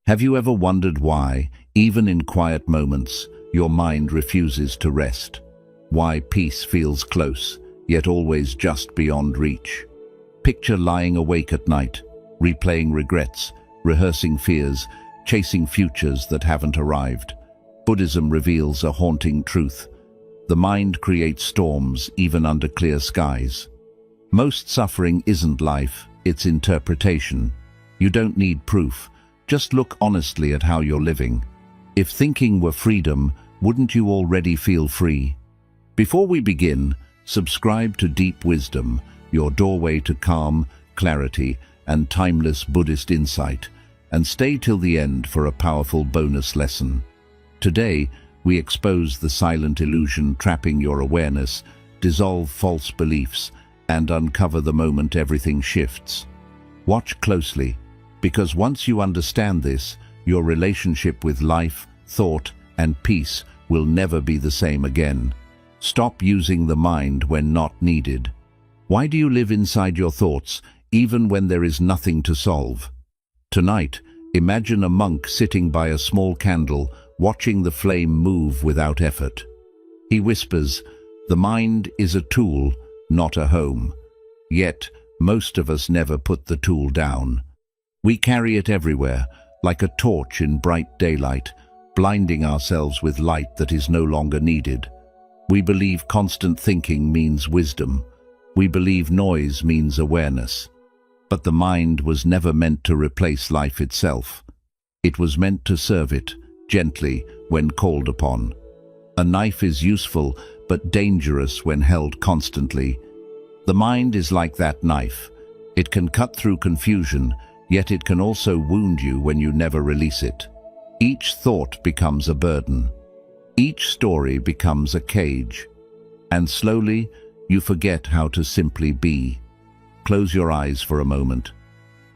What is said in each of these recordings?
Have you ever wondered why, even in quiet moments, your mind refuses to rest? Why peace feels close, yet always just beyond reach? Picture lying awake at night, replaying regrets, rehearsing fears, chasing futures that haven't arrived. Buddhism reveals a haunting truth. The mind creates storms even under clear skies. Most suffering isn't life, it's interpretation. You don't need proof. Just look honestly at how you're living. If thinking were freedom, wouldn't you already feel free? Before we begin, subscribe to Deep Wisdom, your doorway to calm, clarity, and timeless Buddhist insight, and stay till the end for a powerful bonus lesson. Today, we expose the silent illusion trapping your awareness, dissolve false beliefs, and uncover the moment everything shifts. Watch closely, because once you understand this, your relationship with life, thought, and peace will never be the same again. Stop using the mind when not needed. Why do you live inside your thoughts, even when there is nothing to solve? Tonight, imagine a monk sitting by a small candle, watching the flame move without effort. He whispers, "The mind is a tool, not a home." Yet, most of us never put the tool down. We carry it everywhere, like a torch in bright daylight, blinding ourselves with light that is no longer needed. We believe constant thinking means wisdom. We believe noise means awareness. But the mind was never meant to replace life itself. It was meant to serve it, gently, when called upon. A knife is useful, but dangerous when held constantly. The mind is like that knife. It can cut through confusion, yet it can also wound you when you never release it. Each thought becomes a burden. Each story becomes a cage. And slowly, you forget how to simply be. Close your eyes for a moment.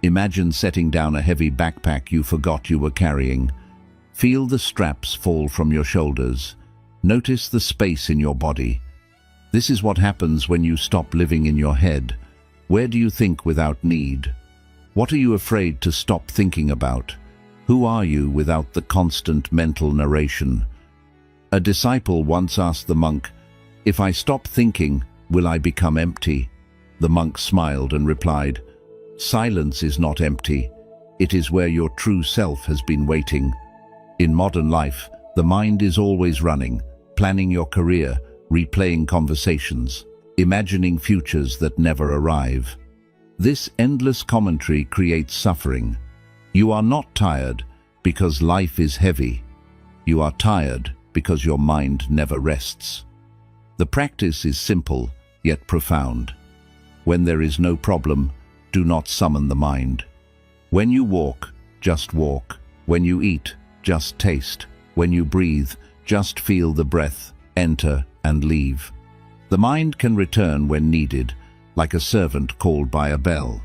Imagine setting down a heavy backpack you forgot you were carrying. Feel the straps fall from your shoulders. Notice the space in your body. This is what happens when you stop living in your head. Where do you think without need? What are you afraid to stop thinking about? Who are you without the constant mental narration? A disciple once asked the monk, "If I stop thinking, will I become empty?" The monk smiled and replied, "Silence is not empty. It is where your true self has been waiting." In modern life, the mind is always running, planning your career, replaying conversations, imagining futures that never arrive. This endless commentary creates suffering. You are not tired because life is heavy. You are tired because your mind never rests. The practice is simple, yet profound. When there is no problem, do not summon the mind. When you walk, just walk. When you eat, just taste. When you breathe, just feel the breath enter and leave. The mind can return when needed, like a servant called by a bell.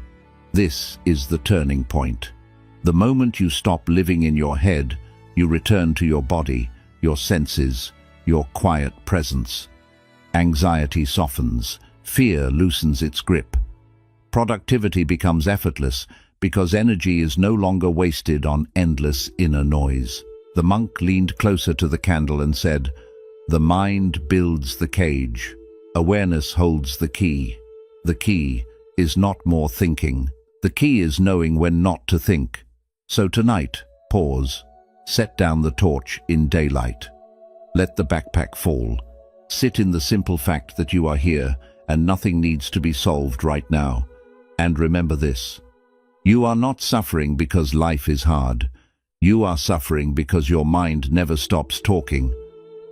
This is the turning point. The moment you stop living in your head, you return to your body, your senses, your quiet presence. Anxiety softens, fear loosens its grip. Productivity becomes effortless because energy is no longer wasted on endless inner noise. The monk leaned closer to the candle and said, "The mind builds the cage. Awareness holds the key. The key is not more thinking. The key is knowing when not to think." So tonight, pause. Set down the torch in daylight. Let the backpack fall. Sit in the simple fact that you are here and nothing needs to be solved right now. And remember this: you are not suffering because life is hard. You are suffering because your mind never stops talking.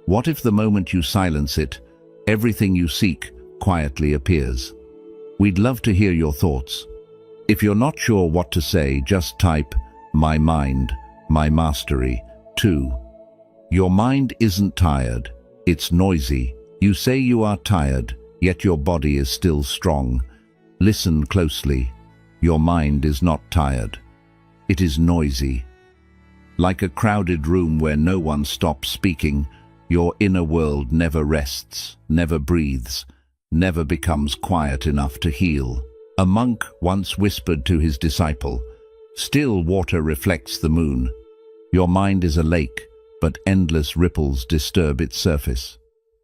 What if the moment you silence it, everything you seek quietly appears? We'd love to hear your thoughts. If you're not sure what to say, just type, "My mind, my mastery," 2. Your mind isn't tired, it's noisy. You say you are tired, yet your body is still strong. Listen closely. Your mind is not tired. It is noisy. Like a crowded room where no one stops speaking, your inner world never rests, never breathes, never becomes quiet enough to heal. A monk once whispered to his disciple, "Still water reflects the moon. Your mind is a lake, but endless ripples disturb its surface.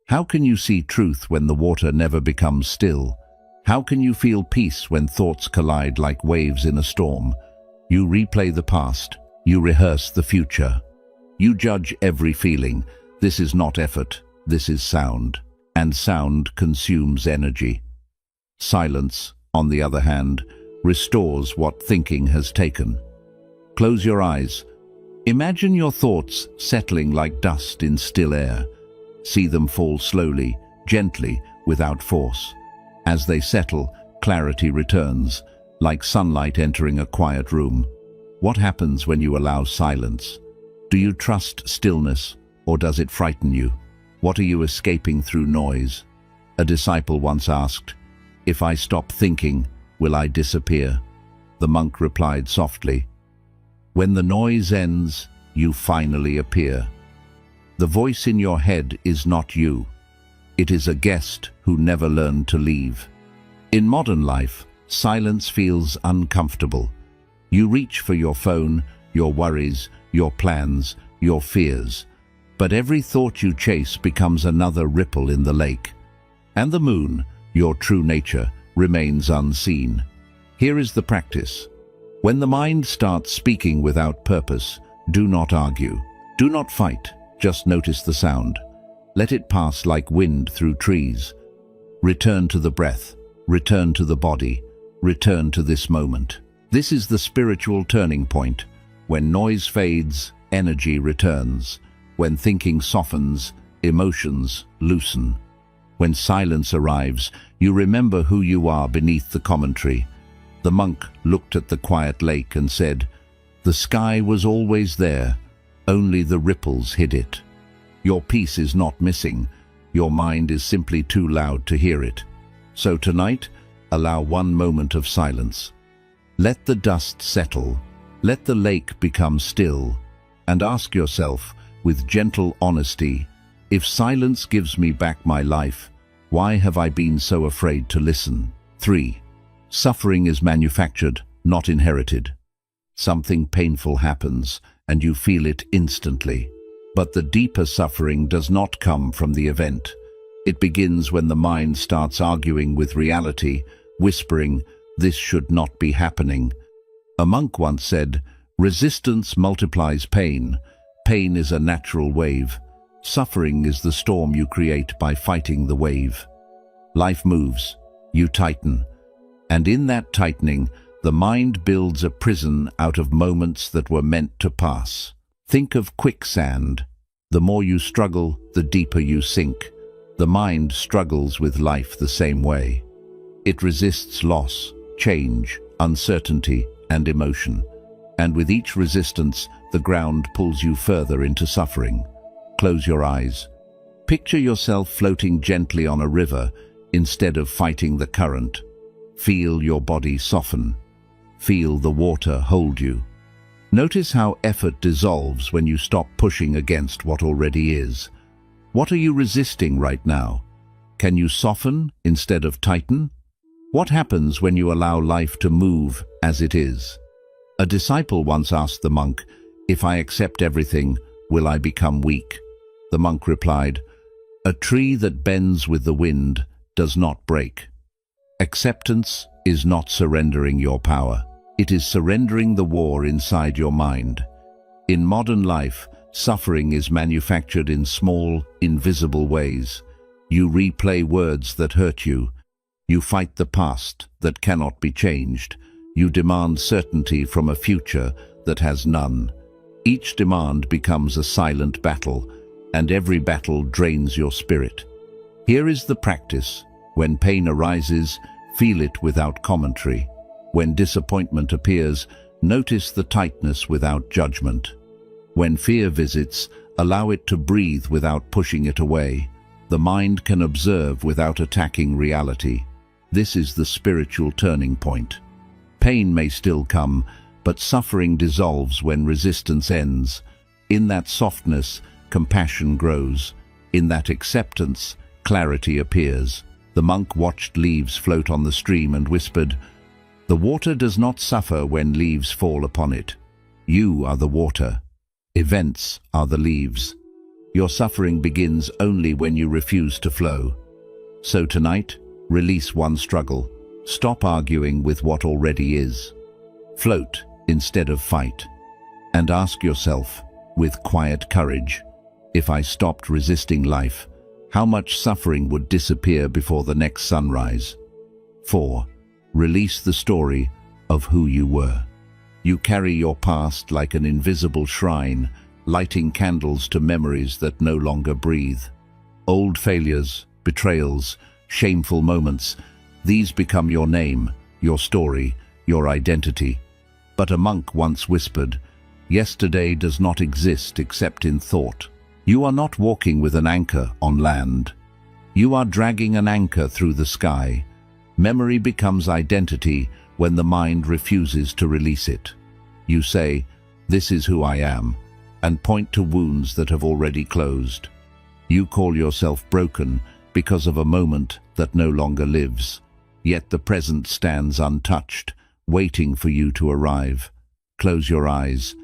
How can you see truth when the water never becomes still? How can you feel peace when thoughts collide like waves in a storm? You replay the past, you rehearse the future. You judge every feeling. This is not effort, this is sound. And sound consumes energy. Silence, on the other hand, restores what thinking has taken. Close your eyes. Imagine your thoughts settling like dust in still air. See them fall slowly, gently, without force. As they settle, clarity returns, like sunlight entering a quiet room. What happens when you allow silence? Do you trust stillness, or does it frighten you? What are you escaping through noise? A disciple once asked, "If I stop thinking, will I disappear?" The monk replied softly, "When the noise ends, you finally appear." The voice in your head is not you. It is a guest who never learned to leave. In modern life, silence feels uncomfortable. You reach for your phone, your worries, your plans, your fears. But every thought you chase becomes another ripple in the lake. And the moon, your true nature, remains unseen. Here is the practice. When the mind starts speaking without purpose, do not argue. Do not fight, just notice the sound. Let it pass like wind through trees. Return to the breath, return to the body, return to this moment. This is the spiritual turning point. When noise fades, energy returns. When thinking softens, emotions loosen. When silence arrives, you remember who you are beneath the commentary. The monk looked at the quiet lake and said, "The sky was always there, only the ripples hid it." Your peace is not missing. Your mind is simply too loud to hear it. So tonight, allow one moment of silence. Let the dust settle. Let the lake become still. And ask yourself, with gentle honesty, if silence gives me back my life, why have I been so afraid to listen? 3. Suffering is manufactured, not inherited. Something painful happens, and you feel it instantly. But the deeper suffering does not come from the event. It begins when the mind starts arguing with reality, whispering, "This should not be happening." A monk once said, "Resistance multiplies pain. Pain is a natural wave. Suffering is the storm you create by fighting the wave." Life moves, you tighten. And in that tightening, the mind builds a prison out of moments that were meant to pass. Think of quicksand. The more you struggle, the deeper you sink. The mind struggles with life the same way. It resists loss, change, uncertainty, and emotion. And with each resistance, the ground pulls you further into suffering. Close your eyes. Picture yourself floating gently on a river instead of fighting the current. Feel your body soften. Feel the water hold you. Notice how effort dissolves when you stop pushing against what already is. What are you resisting right now? Can you soften instead of tighten? What happens when you allow life to move as it is? A disciple once asked the monk, "If I accept everything, will I become weak?" The monk replied, "A tree that bends with the wind does not break." Acceptance is not surrendering your power. It is surrendering the war inside your mind. In modern life, suffering is manufactured in small, invisible ways. You replay words that hurt you. You fight the past that cannot be changed. You demand certainty from a future that has none. Each demand becomes a silent battle, and every battle drains your spirit. Here is the practice. When pain arises, feel it without commentary. When disappointment appears, notice the tightness without judgment. When fear visits, allow it to breathe without pushing it away. The mind can observe without attacking reality. This is the spiritual turning point. Pain may still come, but suffering dissolves when resistance ends. In that softness, compassion grows. In that acceptance, clarity appears. The monk watched leaves float on the stream and whispered, "The water does not suffer when leaves fall upon it. You are the water. Events are the leaves. Your suffering begins only when you refuse to flow. So tonight, release one struggle. Stop arguing with what already is. Float instead of fight. And ask yourself, with quiet courage, if I stopped resisting life, how much suffering would disappear before the next sunrise? 4. Release the story of who you were. You carry your past like an invisible shrine, lighting candles to memories that no longer breathe. Old failures, betrayals, shameful moments, these become your name, your story, your identity. But a monk once whispered, "Yesterday does not exist except in thought." You are not walking with an anchor on land. You are dragging an anchor through the sky. Memory becomes identity when the mind refuses to release it. You say, "This is who I am," and point to wounds that have already closed. You call yourself broken because of a moment that no longer lives. Yet the present stands untouched, waiting for you to arrive. Close your eyes.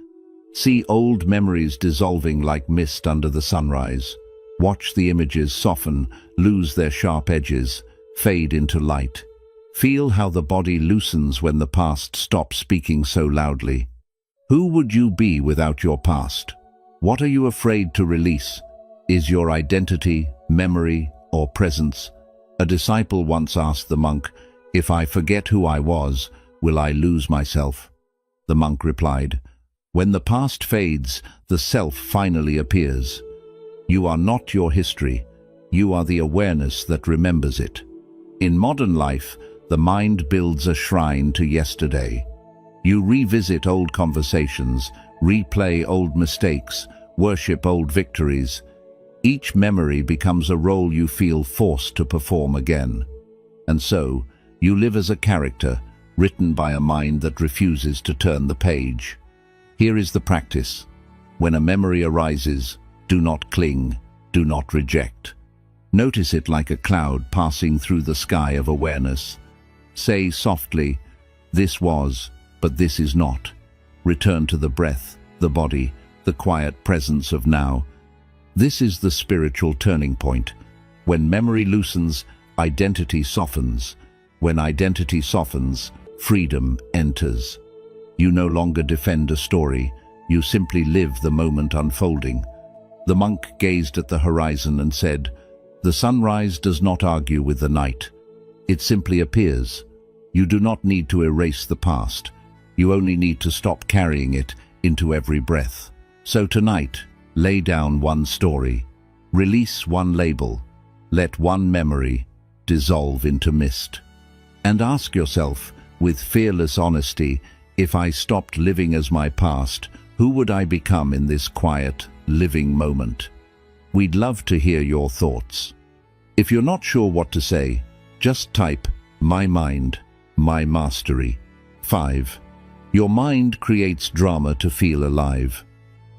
See old memories dissolving like mist under the sunrise. Watch the images soften, lose their sharp edges, fade into light. Feel how the body loosens when the past stops speaking so loudly. Who would you be without your past? What are you afraid to release? Is your identity, memory, or presence? A disciple once asked the monk, "If I forget who I was, will I lose myself?" The monk replied, "When the past fades, the self finally appears. You are not your history. You are the awareness that remembers it." In modern life, the mind builds a shrine to yesterday. You revisit old conversations, replay old mistakes, worship old victories. Each memory becomes a role you feel forced to perform again. And so, you live as a character, written by a mind that refuses to turn the page. Here is the practice. When a memory arises, do not cling, do not reject. Notice it like a cloud passing through the sky of awareness. Say softly, "This was, but this is not." Return to the breath, the body, the quiet presence of now. This is the spiritual turning point. When memory loosens, identity softens. When identity softens, freedom enters. You no longer defend a story, you simply live the moment unfolding. The monk gazed at the horizon and said, "The sunrise does not argue with the night. It simply appears. You do not need to erase the past. You only need to stop carrying it into every breath." So tonight, lay down one story, release one label, let one memory dissolve into mist. And ask yourself, with fearless honesty, if I stopped living as my past, who would I become in this quiet, living moment? We'd love to hear your thoughts. If you're not sure what to say, just type, "My mind, my mastery." 5. Your mind creates drama to feel alive.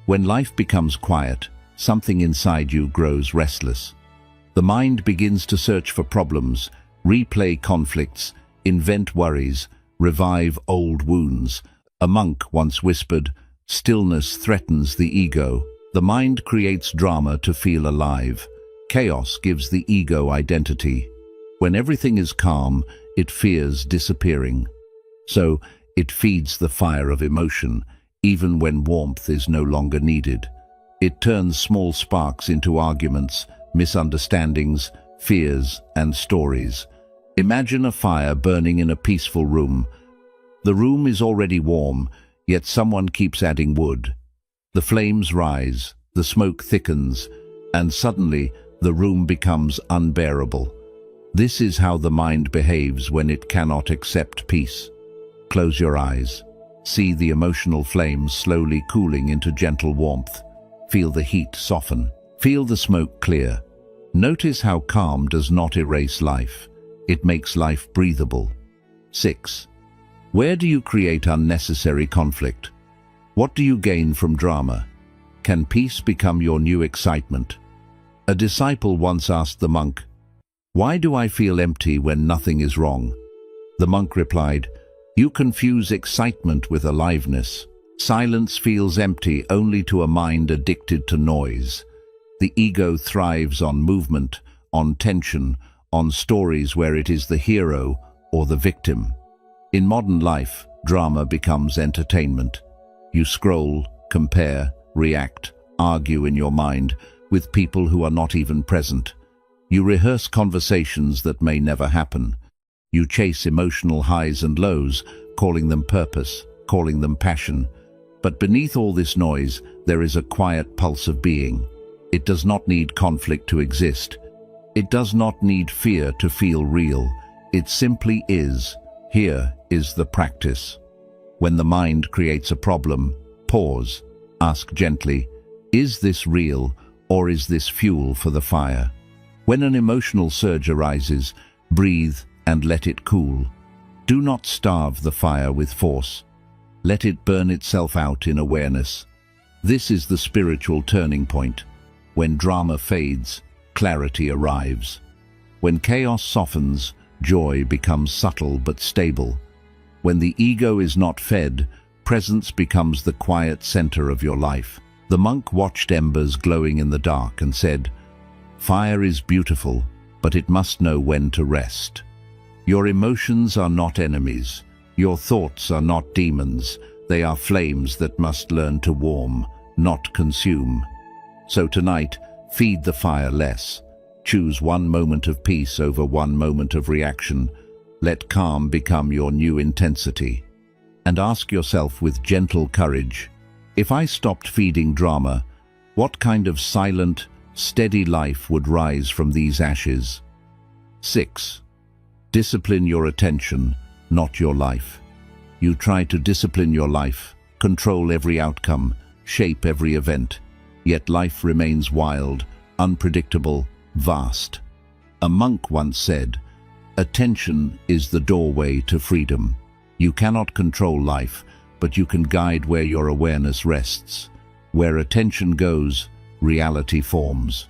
When life becomes quiet, something inside you grows restless. The mind begins to search for problems, replay conflicts, invent worries, revive old wounds. A monk once whispered, "Stillness threatens the ego." The mind creates drama to feel alive. Chaos gives the ego identity. When everything is calm, it fears disappearing. So, it feeds the fire of emotion, even when warmth is no longer needed. It turns small sparks into arguments, misunderstandings, fears, and stories. Imagine a fire burning in a peaceful room. The room is already warm, yet someone keeps adding wood. The flames rise, the smoke thickens, and suddenly the room becomes unbearable. This is how the mind behaves when it cannot accept peace. Close your eyes. See the emotional flames slowly cooling into gentle warmth. Feel the heat soften. Feel the smoke clear. Notice how calm does not erase life. It makes life breathable. 6. Where do you create unnecessary conflict? What do you gain from drama? Can peace become your new excitement? A disciple once asked the monk, "Why do I feel empty when nothing is wrong?" The monk replied, "You confuse excitement with aliveness. Silence feels empty only to a mind addicted to noise. The ego thrives on movement, on tension, on stories where it is the hero or the victim. In modern life, drama becomes entertainment. You scroll, compare, react, argue in your mind with people who are not even present. You rehearse conversations that may never happen. You chase emotional highs and lows, calling them purpose, calling them passion. But beneath all this noise, there is a quiet pulse of being. It does not need conflict to exist. It does not need fear to feel real. It simply is. Here is the practice. When the mind creates a problem, pause. Ask gently, is this real or is this fuel for the fire? When an emotional surge arises, breathe and let it cool. Do not starve the fire with force. Let it burn itself out in awareness. This is the spiritual turning point. When drama fades, clarity arrives. When chaos softens, joy becomes subtle but stable. When the ego is not fed, presence becomes the quiet center of your life. The monk watched embers glowing in the dark and said, "Fire is beautiful, but it must know when to rest." Your emotions are not enemies. Your thoughts are not demons. They are flames that must learn to warm, not consume. So tonight, feed the fire less. Choose one moment of peace over one moment of reaction. Let calm become your new intensity. And ask yourself with gentle courage, if I stopped feeding drama, what kind of silent, steady life would rise from these ashes? 6. Discipline your attention, not your life. You try to discipline your life, control every outcome, shape every event, yet life remains wild, unpredictable, vast. A monk once said, "Attention is the doorway to freedom." You cannot control life, but you can guide where your awareness rests. Where attention goes, reality forms.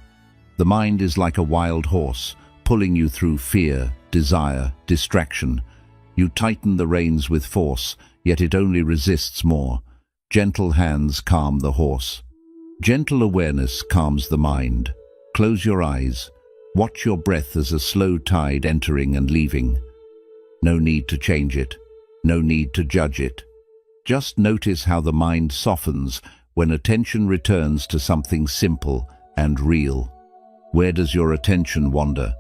The mind is like a wild horse, pulling you through fear, desire, distraction. You tighten the reins with force, yet it only resists more. Gentle hands calm the horse. Gentle awareness calms the mind. Close your eyes. Watch your breath as a slow tide entering and leaving. No need to change it. No need to judge it. Just notice how the mind softens when attention returns to something simple and real. Where does your attention wander?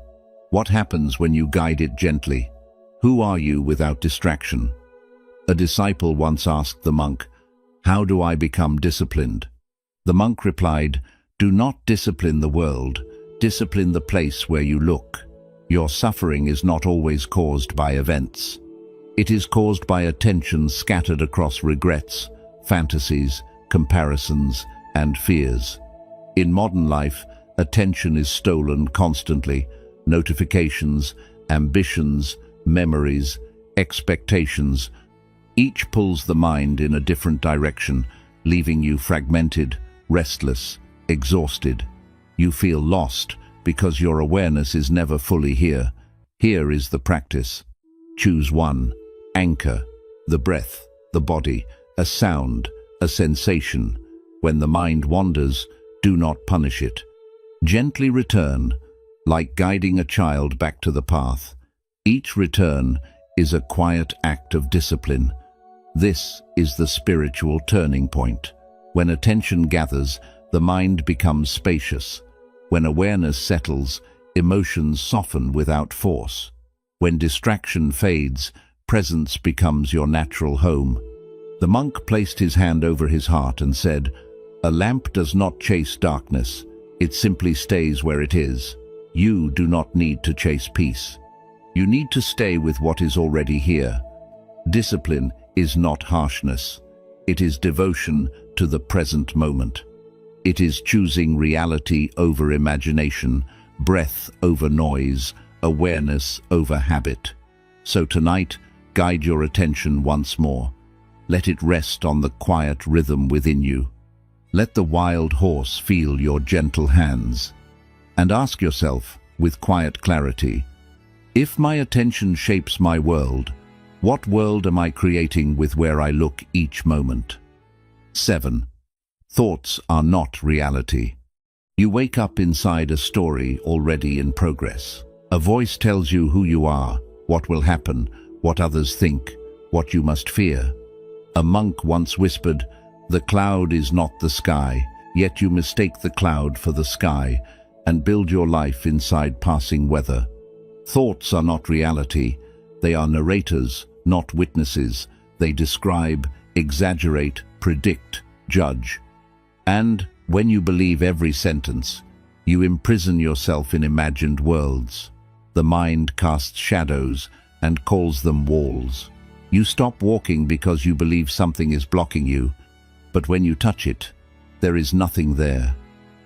What happens when you guide it gently? Who are you without distraction? A disciple once asked the monk, "How do I become disciplined?" The monk replied, "Do not discipline the world, discipline the place where you look. Your suffering is not always caused by events. It is caused by attention scattered across regrets, fantasies, comparisons, and fears. In modern life, attention is stolen constantly. Notifications, ambitions, memories, expectations. Each pulls the mind in a different direction, leaving you fragmented, restless, exhausted. You feel lost because your awareness is never fully here. Here is the practice. Choose one. Anchor, the breath, the body, a sound, a sensation. When the mind wanders, do not punish it. Gently return, like guiding a child back to the path. Each return is a quiet act of discipline. This is the spiritual turning point. When attention gathers, the mind becomes spacious. When awareness settles, emotions soften without force. When distraction fades, presence becomes your natural home. The monk placed his hand over his heart and said, "A lamp does not chase darkness. It simply stays where it is. You do not need to chase peace. You need to stay with what is already here." Discipline is not harshness. It is devotion to the present moment. It is choosing reality over imagination, breath over noise, awareness over habit. So tonight, guide your attention once more. Let it rest on the quiet rhythm within you. Let the wild horse feel your gentle hands. And ask yourself, with quiet clarity, if my attention shapes my world, what world am I creating with where I look each moment? 7. Thoughts are not reality. You wake up inside a story already in progress. A voice tells you who you are, what will happen, what others think, what you must fear. A monk once whispered, "The cloud is not the sky," yet you mistake the cloud for the sky and build your life inside passing weather. Thoughts are not reality. They are narrators, not witnesses. They describe, exaggerate, predict, judge. And when you believe every sentence, you imprison yourself in imagined worlds. The mind casts shadows and calls them walls. You stop walking because you believe something is blocking you, but when you touch it, there is nothing there.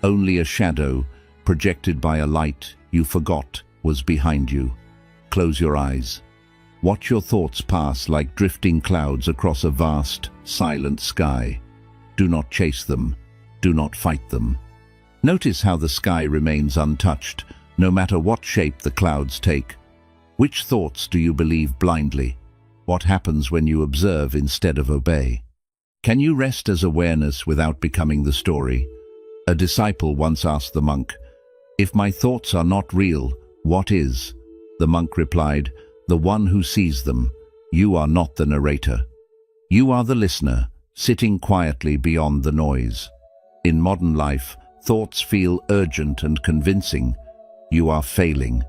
Only a shadow projected by a light you forgot was behind you. Close your eyes. Watch your thoughts pass like drifting clouds across a vast, silent sky. Do not chase them. Do not fight them. Notice how the sky remains untouched, no matter what shape the clouds take. Which thoughts do you believe blindly? What happens when you observe instead of obey? Can you rest as awareness without becoming the story? A disciple once asked the monk, "If my thoughts are not real, what is?" The monk replied, "The one who sees them. You are not the narrator. You are the listener, sitting quietly beyond the noise." In modern life, thoughts feel urgent and convincing. You are failing.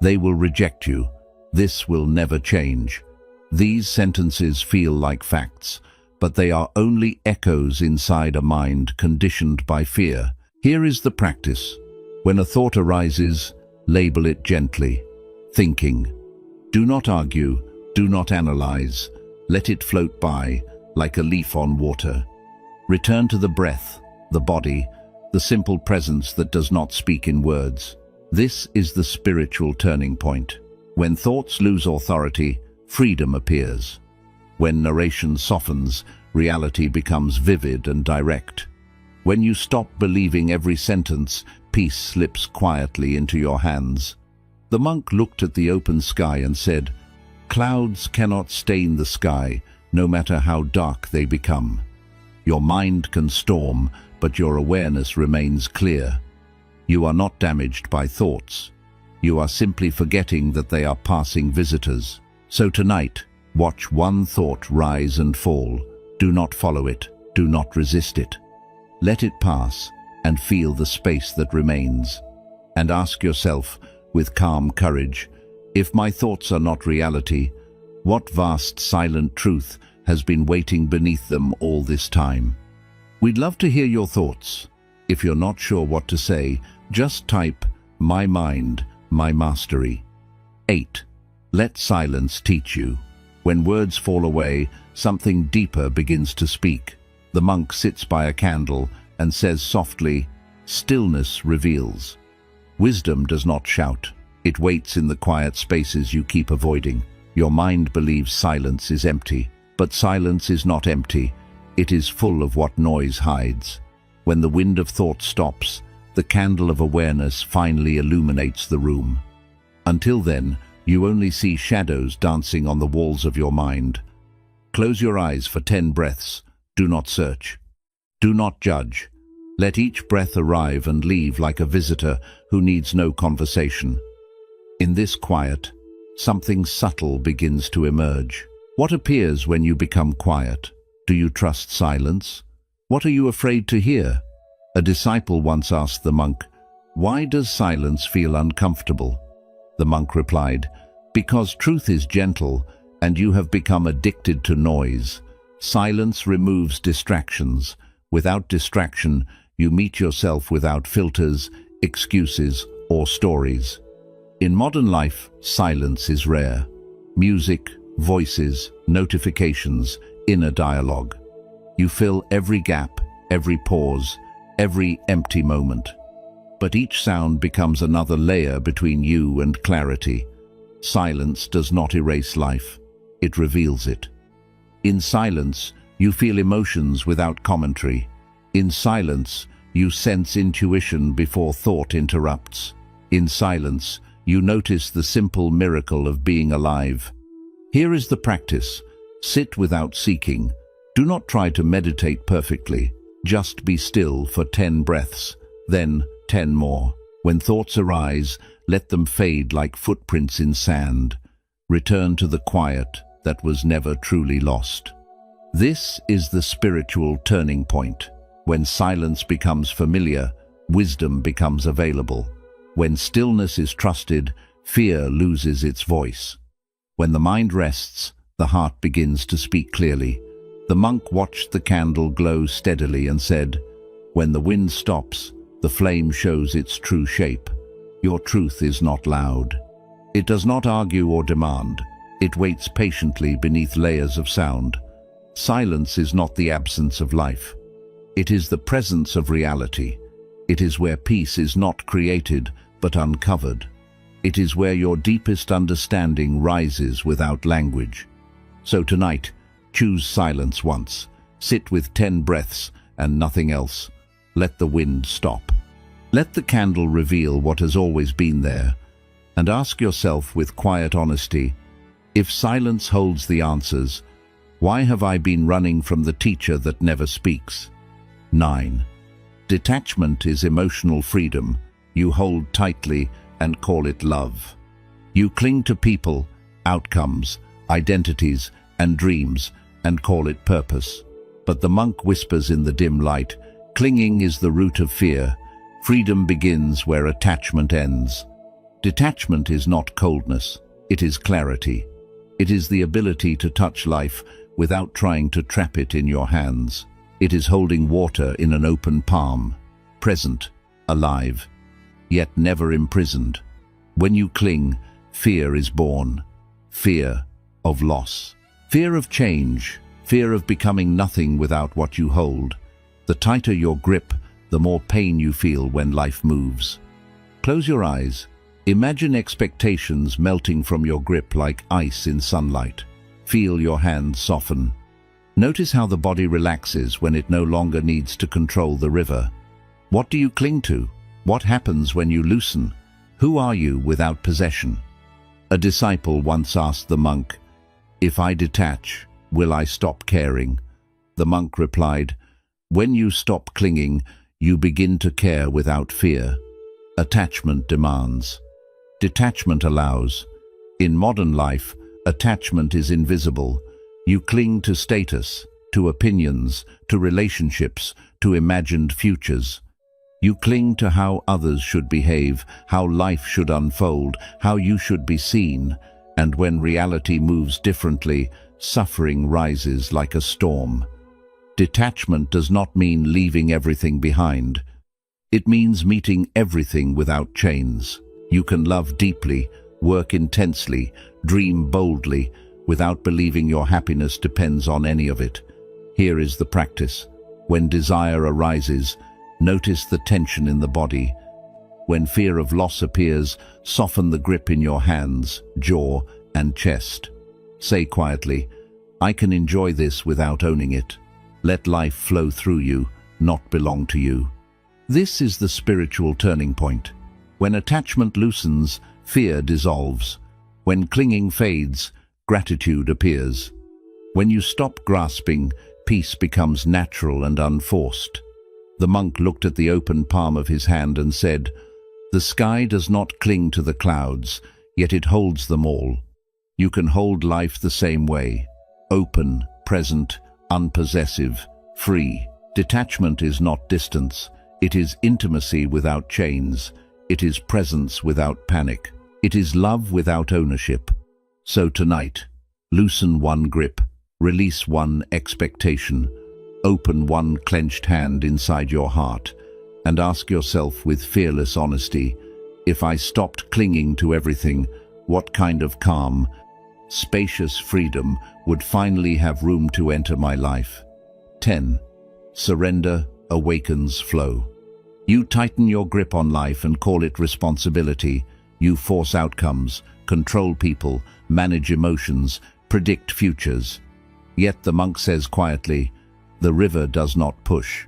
They will reject you. This will never change. These sentences feel like facts, but they are only echoes inside a mind conditioned by fear. Here is the practice. When a thought arises, label it gently. Thinking. Do not argue, do not analyze. Let it float by, like a leaf on water. Return to the breath, the body, the simple presence that does not speak in words. This is the spiritual turning point. When thoughts lose authority, freedom appears. When narration softens, reality becomes vivid and direct. When you stop believing every sentence, peace slips quietly into your hands. The monk looked at the open sky and said, "Clouds cannot stain the sky, no matter how dark they become. Your mind can storm, but your awareness remains clear. You are not damaged by thoughts. You are simply forgetting that they are passing visitors." So tonight, watch one thought rise and fall. Do not follow it. Do not resist it. Let it pass and feel the space that remains. And ask yourself, with calm courage, if my thoughts are not reality, what vast silent truth has been waiting beneath them all this time? We'd love to hear your thoughts. If you're not sure what to say, just type, "My mind, my mastery." 8. Let silence teach you. When words fall away, something deeper begins to speak. The monk sits by a candle and says softly, "Stillness reveals." Wisdom does not shout. It waits in the quiet spaces you keep avoiding. Your mind believes silence is empty, but silence is not empty. It is full of what noise hides. When the wind of thought stops, the candle of awareness finally illuminates the room. Until then, you only see shadows dancing on the walls of your mind. Close your eyes for 10 breaths. Do not search. Do not judge. Let each breath arrive and leave like a visitor who needs no conversation. In this quiet, something subtle begins to emerge. What appears when you become quiet? Do you trust silence? What are you afraid to hear? A disciple once asked the monk, "Why does silence feel uncomfortable?" The monk replied, "Because truth is gentle and you have become addicted to noise. Silence removes distractions. Without distraction, you meet yourself without filters, excuses, or stories. In modern life, silence is rare. Music, voices, notifications, inner dialogue. You fill every gap, every pause, every empty moment. But each sound becomes another layer between you and clarity. Silence does not erase life. It reveals it. In silence, you feel emotions without commentary. In silence, you sense intuition before thought interrupts. In silence, you notice the simple miracle of being alive. Here is the practice. Sit without seeking. Do not try to meditate perfectly. Just be still for 10 breaths, then 10 more. When thoughts arise, let them fade like footprints in sand. Return to the quiet that was never truly lost. This is the spiritual turning point. When silence becomes familiar, wisdom becomes available. When stillness is trusted, fear loses its voice. When the mind rests, the heart begins to speak clearly. The monk watched the candle glow steadily and said, "When the wind stops, the flame shows its true shape. Your truth is not loud. It does not argue or demand. It waits patiently beneath layers of sound. Silence is not the absence of life. It is the presence of reality. It is where peace is not created, but uncovered. It is where your deepest understanding rises without language. So tonight, choose silence once. Sit with 10 breaths and nothing else. Let the wind stop. Let the candle reveal what has always been there. And ask yourself with quiet honesty, if silence holds the answers, why have I been running from the teacher that never speaks? 9. Detachment is emotional freedom. You hold tightly and call it love. You cling to people, outcomes, identities, and dreams and call it purpose. But the monk whispers in the dim light, clinging is the root of fear. Freedom begins where attachment ends. Detachment is not coldness, it is clarity. It is the ability to touch life without trying to trap it in your hands. It is holding water in an open palm, present, alive, yet never imprisoned. When you cling, fear is born. Fear of loss. Fear of change. Fear of becoming nothing without what you hold. The tighter your grip, the more pain you feel when life moves. Close your eyes. Imagine expectations melting from your grip like ice in sunlight. Feel your hands soften. Notice how the body relaxes when it no longer needs to control the river. What do you cling to? What happens when you loosen? Who are you without possession? A disciple once asked the monk, "If I detach, will I stop caring?" The monk replied, "When you stop clinging, you begin to care without fear." Attachment demands. Detachment allows. In modern life, attachment is invisible. You cling to status, to opinions, to relationships, to imagined futures. You cling to how others should behave, how life should unfold, how you should be seen, and when reality moves differently, suffering rises like a storm. Detachment does not mean leaving everything behind. It means meeting everything without chains. You can love deeply, work intensely, dream boldly, without believing your happiness depends on any of it. Here is the practice. When desire arises, notice the tension in the body. When fear of loss appears, soften the grip in your hands, jaw, and chest. Say quietly, "I can enjoy this without owning it." Let life flow through you, not belong to you. This is the spiritual turning point. When attachment loosens, fear dissolves. When clinging fades, gratitude appears. When you stop grasping, peace becomes natural and unforced. The monk looked at the open palm of his hand and said, "The sky does not cling to the clouds, yet it holds them all." You can hold life the same way, open, present, unpossessive, free. Detachment is not distance. It is intimacy without chains. It is presence without panic. It is love without ownership. So tonight, loosen one grip, release one expectation, open one clenched hand inside your heart, and ask yourself with fearless honesty, if I stopped clinging to everything, what kind of calm, spacious freedom would finally have room to enter my life? 10. Surrender awakens flow. You tighten your grip on life and call it responsibility. You force outcomes, control people, manage emotions, predict futures. Yet the monk says quietly, the river does not push.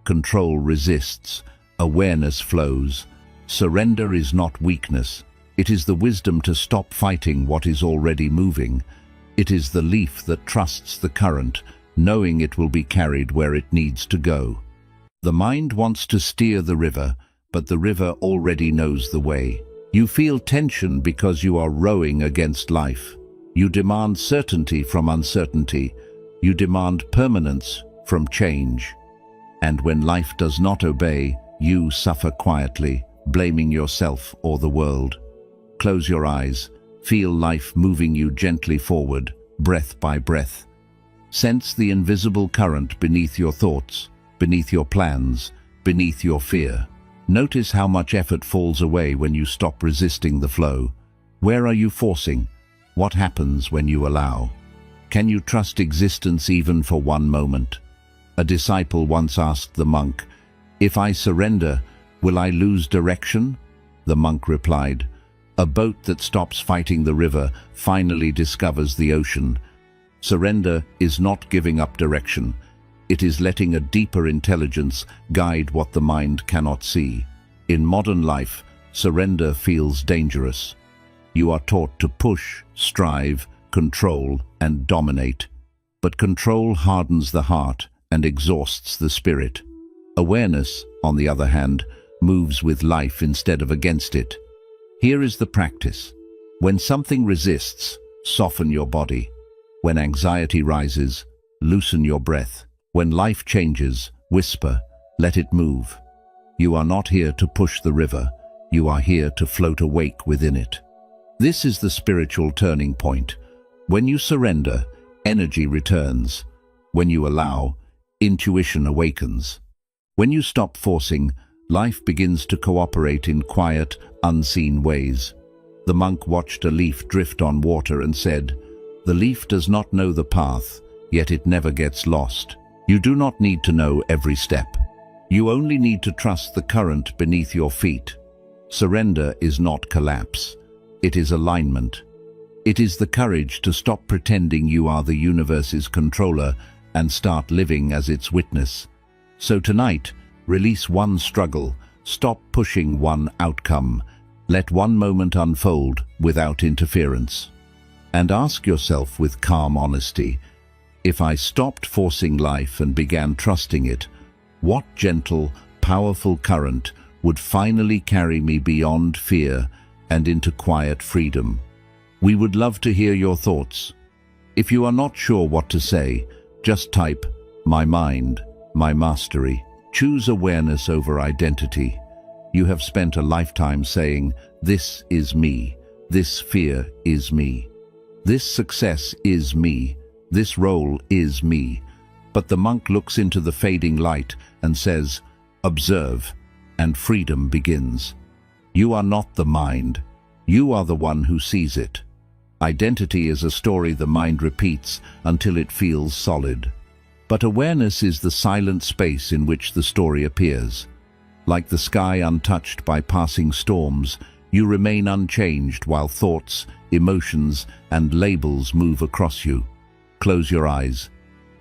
Control resists. Awareness flows. Surrender is not weakness. It is the wisdom to stop fighting what is already moving. It is the leaf that trusts the current, knowing it will be carried where it needs to go. The mind wants to steer the river, but the river already knows the way. You feel tension because you are rowing against life. You demand certainty from uncertainty. You demand permanence from change. And when life does not obey, you suffer quietly, blaming yourself or the world. Close your eyes. Feel life moving you gently forward, breath by breath. Sense the invisible current beneath your thoughts, beneath your plans, beneath your fear. Notice how much effort falls away when you stop resisting the flow. Where are you forcing? What happens when you allow? Can you trust existence even for one moment? A disciple once asked the monk, "If I surrender, will I lose direction?" The monk replied, "A boat that stops fighting the river finally discovers the ocean." Surrender is not giving up direction. It is letting a deeper intelligence guide what the mind cannot see. In modern life, surrender feels dangerous. You are taught to push, strive, control, and dominate. But control hardens the heart and exhausts the spirit. Awareness, on the other hand, moves with life instead of against it. Here is the practice. When something resists, soften your body. When anxiety rises, loosen your breath. When life changes, whisper, let it move. You are not here to push the river. You are here to float awake within it. This is the spiritual turning point. When you surrender, energy returns. When you allow, intuition awakens. When you stop forcing, life begins to cooperate in quiet, unseen ways. The monk watched a leaf drift on water and said, "The leaf does not know the path, yet it never gets lost." You do not need to know every step. You only need to trust the current beneath your feet. Surrender is not collapse. It is alignment. It is the courage to stop pretending you are the universe's controller and start living as its witness. So tonight, release one struggle, stop pushing one outcome, let one moment unfold without interference. And ask yourself with calm honesty, if I stopped forcing life and began trusting it, what gentle, powerful current would finally carry me beyond fear and into quiet freedom? We would love to hear your thoughts. If you are not sure what to say, just type, "My mind, my mastery." Choose awareness over identity. You have spent a lifetime saying, "This is me. This fear is me. This success is me. This role is me." But the monk looks into the fading light and says, "Observe," and freedom begins. You are not the mind. You are the one who sees it. Identity is a story the mind repeats until it feels solid. But awareness is the silent space in which the story appears. Like the sky untouched by passing storms, you remain unchanged while thoughts, emotions, and labels move across you. Close your eyes.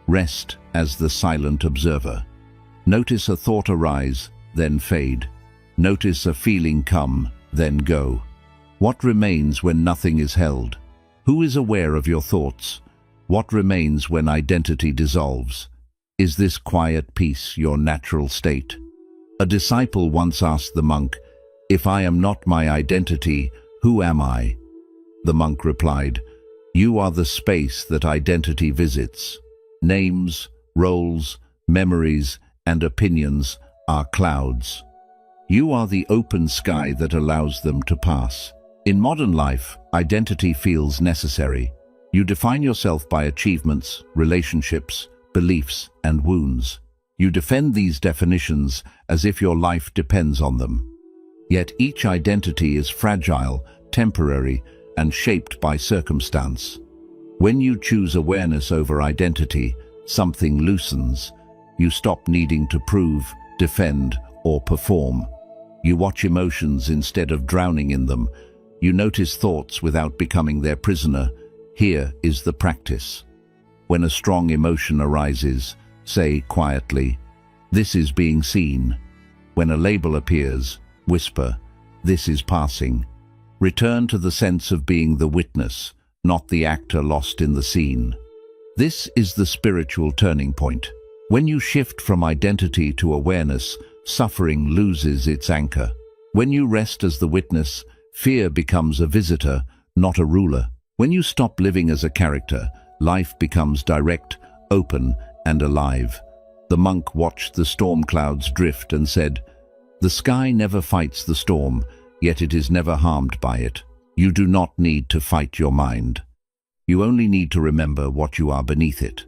Rest as the silent observer. Notice a thought arise, then fade. Notice a feeling come, then go. What remains when nothing is held? Who is aware of your thoughts? What remains when identity dissolves? Is this quiet peace your natural state? A disciple once asked the monk, "If I am not my identity, who am I?" The monk replied, "You are the space that identity visits. Names, roles, memories, and opinions are clouds. You are the open sky that allows them to pass." In modern life, identity feels necessary. You define yourself by achievements, relationships, beliefs, and wounds. You defend these definitions as if your life depends on them. Yet each identity is fragile, temporary, and shaped by circumstance. When you choose awareness over identity, something loosens. You stop needing to prove, defend, or perform. You watch emotions instead of drowning in them. You notice thoughts without becoming their prisoner. Here is the practice. When a strong emotion arises, say quietly, "This is being seen." When a label appears, whisper, "This is passing." Return to the sense of being the witness, not the actor lost in the scene. This is the spiritual turning point. When you shift from identity to awareness, suffering loses its anchor. When you rest as the witness, fear becomes a visitor, not a ruler. When you stop living as a character, life becomes direct, open, and alive. The monk watched the storm clouds drift and said, "The sky never fights the storm, yet it is never harmed by it." You do not need to fight your mind. You only need to remember what you are beneath it.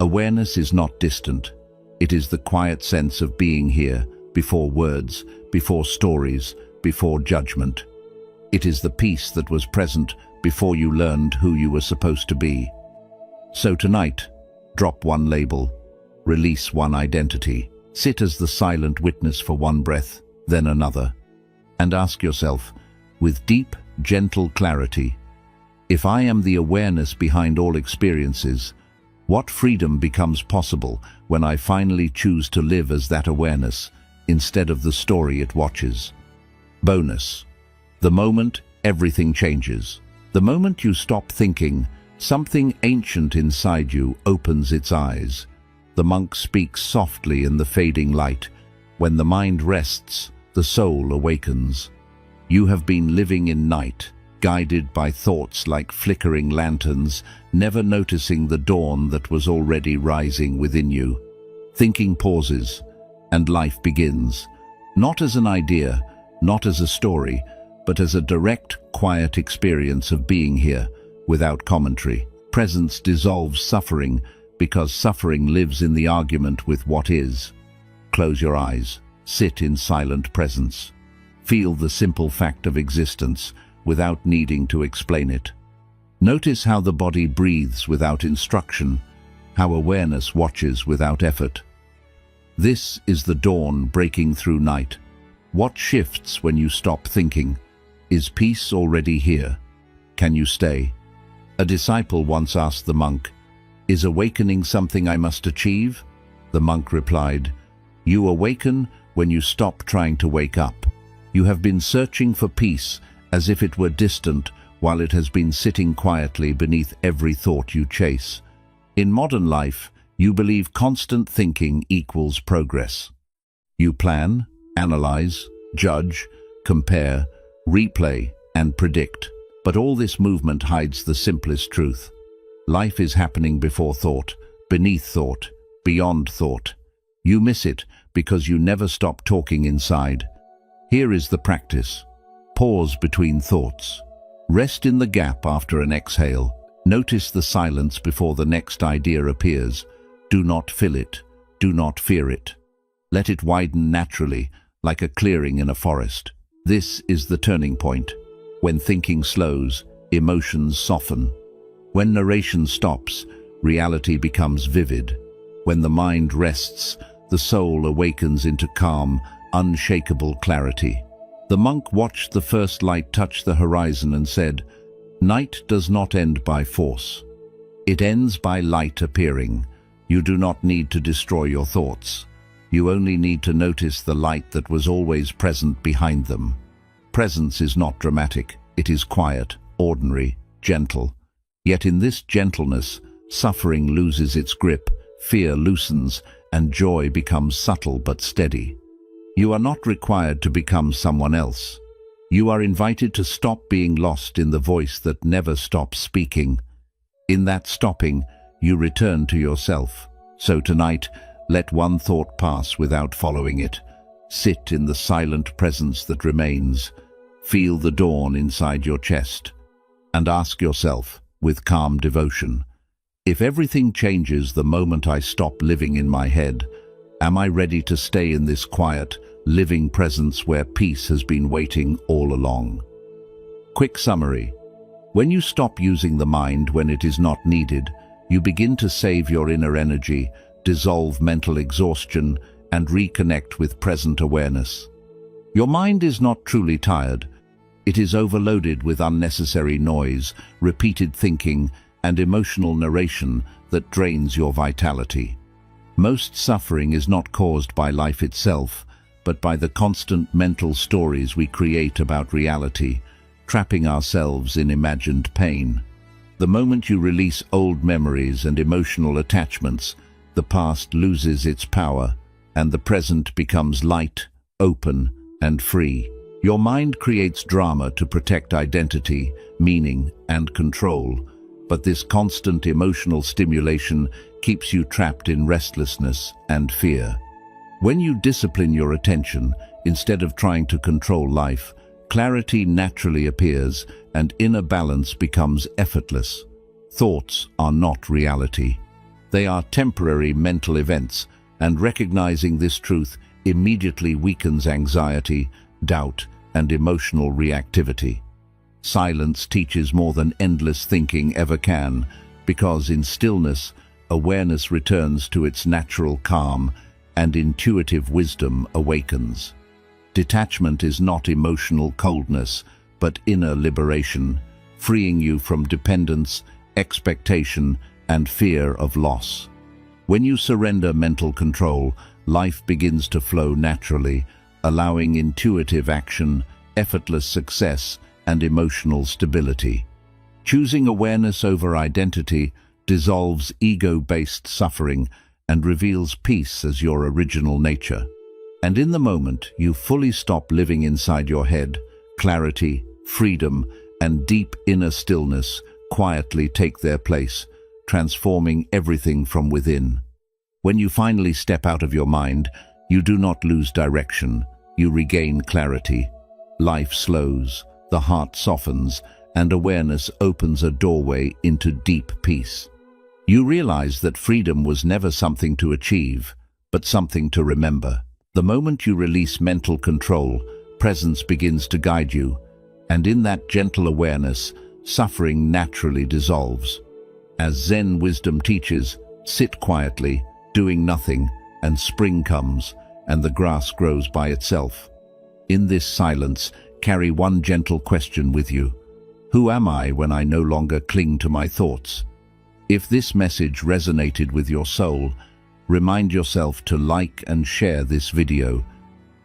Awareness is not distant. It is the quiet sense of being here, before words, before stories, before judgment. It is the peace that was present before you learned who you were supposed to be. So tonight, drop one label, release one identity, sit as the silent witness for one breath, then another, and ask yourself, with deep, gentle clarity, if I am the awareness behind all experiences, what freedom becomes possible when I finally choose to live as that awareness instead of the story it watches? Bonus. The moment everything changes. The moment you stop thinking, something ancient inside you opens its eyes. The monk speaks softly in the fading light. When the mind rests, the soul awakens. You have been living in night, guided by thoughts like flickering lanterns, never noticing the dawn that was already rising within you. Thinking pauses, and life begins. Not as an idea, not as a story, but as a direct, quiet experience of being here, without commentary. Presence dissolves suffering, because suffering lives in the argument with what is. Close your eyes, sit in silent presence. Feel the simple fact of existence, without needing to explain it. Notice how the body breathes without instruction, how awareness watches without effort. This is the dawn breaking through night. What shifts when you stop thinking? Is peace already here? Can you stay? A disciple once asked the monk, "Is awakening something I must achieve?" The monk replied, "You awaken when you stop trying to wake up. You have been searching for peace as if it were distant, while it has been sitting quietly beneath every thought you chase. In modern life, you believe constant thinking equals progress. You plan, analyze, judge, compare, replay, and predict. But all this movement hides the simplest truth. Life is happening before thought, beneath thought, beyond thought. You miss it because you never stop talking inside. Here is the practice. Pause between thoughts. Rest in the gap after an exhale. Notice the silence before the next idea appears. Do not fill it. Do not fear it. Let it widen naturally, like a clearing in a forest. This is the turning point. When thinking slows, emotions soften. When narration stops, reality becomes vivid. When the mind rests, the soul awakens into calm, unshakable clarity. The monk watched the first light touch the horizon and said, "Night does not end by force. It ends by light appearing. You do not need to destroy your thoughts. You only need to notice the light that was always present behind them." Presence is not dramatic. It is quiet, ordinary, gentle. Yet in this gentleness, suffering loses its grip, fear loosens, and joy becomes subtle but steady. You are not required to become someone else. You are invited to stop being lost in the voice that never stops speaking. In that stopping, you return to yourself. So tonight, let one thought pass without following it. Sit in the silent presence that remains. Feel the dawn inside your chest. And ask yourself, with calm devotion, if everything changes the moment I stop living in my head, am I ready to stay in this quiet, living presence where peace has been waiting all along? Quick summary. When you stop using the mind when it is not needed, you begin to save your inner energy, dissolve mental exhaustion, and reconnect with present awareness. Your mind is not truly tired. It is overloaded with unnecessary noise, repeated thinking, and emotional narration that drains your vitality. Most suffering is not caused by life itself, but by the constant mental stories we create about reality, trapping ourselves in imagined pain. The moment you release old memories and emotional attachments, the past loses its power, and the present becomes light, open, and free. Your mind creates drama to protect identity, meaning, and control, but this constant emotional stimulation keeps you trapped in restlessness and fear. When you discipline your attention, instead of trying to control life, clarity naturally appears and inner balance becomes effortless. Thoughts are not reality. They are temporary mental events, and recognizing this truth immediately weakens anxiety, doubt, and emotional reactivity. Silence teaches more than endless thinking ever can, because in stillness, awareness returns to its natural calm and intuitive wisdom awakens. Detachment is not emotional coldness, but inner liberation, freeing you from dependence, expectation, and fear of loss. When you surrender mental control, life begins to flow naturally, allowing intuitive action, effortless success, and emotional stability. Choosing awareness over identity dissolves ego-based suffering and reveals peace as your original nature. And in the moment, you fully stop living inside your head. Clarity, freedom, and deep inner stillness quietly take their place, transforming everything from within. When you finally step out of your mind, you do not lose direction, you regain clarity. Life slows, the heart softens, and awareness opens a doorway into deep peace. You realize that freedom was never something to achieve, but something to remember. The moment you release mental control, presence begins to guide you, and in that gentle awareness, suffering naturally dissolves. As Zen wisdom teaches, sit quietly, doing nothing, and spring comes, and the grass grows by itself. In this silence, carry one gentle question with you. Who am I when I no longer cling to my thoughts? If this message resonated with your soul, remind yourself to like and share this video.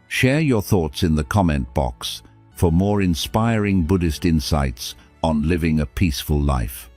Share your thoughts in the comment box for more inspiring Buddhist insights on living a peaceful life.